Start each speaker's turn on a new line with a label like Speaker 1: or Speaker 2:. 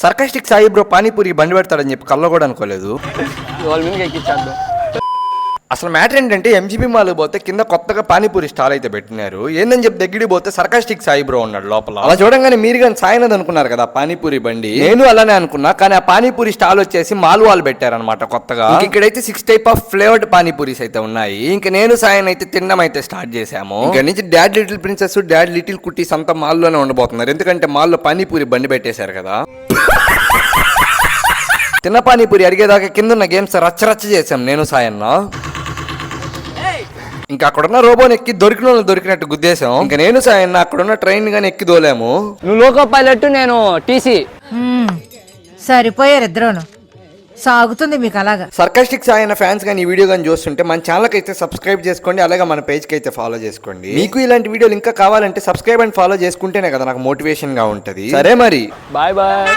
Speaker 1: Sarcastic Sai bro panipuri బండి పెడతాడని చెప్పి కల్లో కూడా అనుకోలేదు.
Speaker 2: వాళ్ళ మీద ఎక్కించేద్దాం.
Speaker 1: అసలు మ్యాటర్ ఏంటంటే ఎంజీబీ మాల్ పోతే కింద కొత్తగా పానీపూరి స్టాల్ అయితే పెట్టినారు. ఏందని చెప్పి దగ్గరికి పోతే సర్కాస్టిక్ సాయి బ్రో ఉన్నాడు లోపల. అలా చూడంగానే మీరు కానీ సాయినది అనుకున్నారు కదా పానీపూరి బండి, నేను అలానే అనుకున్నా. కానీ ఆ పానీపూరి స్టాల్ వచ్చేసి మాల్ వాళ్ళు పెట్టారనమాట కొత్తగా. ఇక్కడైతే 6 టైప్ ఆఫ్ ఫ్లేవర్డ్ పానీపూరీస్ అయితే ఉన్నాయి. ఇంకా నేను సాయన్ అయితే తినడం అయితే స్టార్ట్ చేశాము. ఇక్కడ నుంచి dad little princess, dad little cuties అంతా మాల్లోనే ఉండబోతున్నారు. ఎందుకంటే మాల్లో పానీపూరి బండి పెట్టేశారు కదా. తిన్న పానీపూరి అడిగేదాకా కింద ఉన్న గేమ్స్ రచ్చరచ్చ చేసాం నేను సాయన్న. ఇంకా అక్కడున్న రోబోని ఎక్కి దొరికిన వాళ్ళు దొరికినట్టు గుద్దేశాం. ఇంకా నేను సాయన్న అక్కడున్న ట్రైన్ గానీ ఎక్కి దోలేము.
Speaker 2: నువ్వు లోకో పైలట్, నేను టీసీ.
Speaker 3: సరిపోయారు ఇద్దరును. సాగుతుంది మీకు అలాగా.
Speaker 1: సర్కాస్టిక్ సాయన్న ఫ్యాన్స్ కానీ ఈ వీడియో కానీ చూస్తుంటే మన ఛానల్కి అయితే సబ్స్క్రైబ్ చేసుకోండి, అలాగే మన పేజ్కి అయితే ఫాలో చేసుకోండి. మీకు ఇలాంటి వీడియోలు ఇంకా కావాలంటే సబ్స్క్రైబ్ అండ్ ఫాలో చేసుకుంటేనే కదా నాకు మోటివేషన్ గా ఉంటది. సరే మరి
Speaker 2: బాయ్ బాయ్.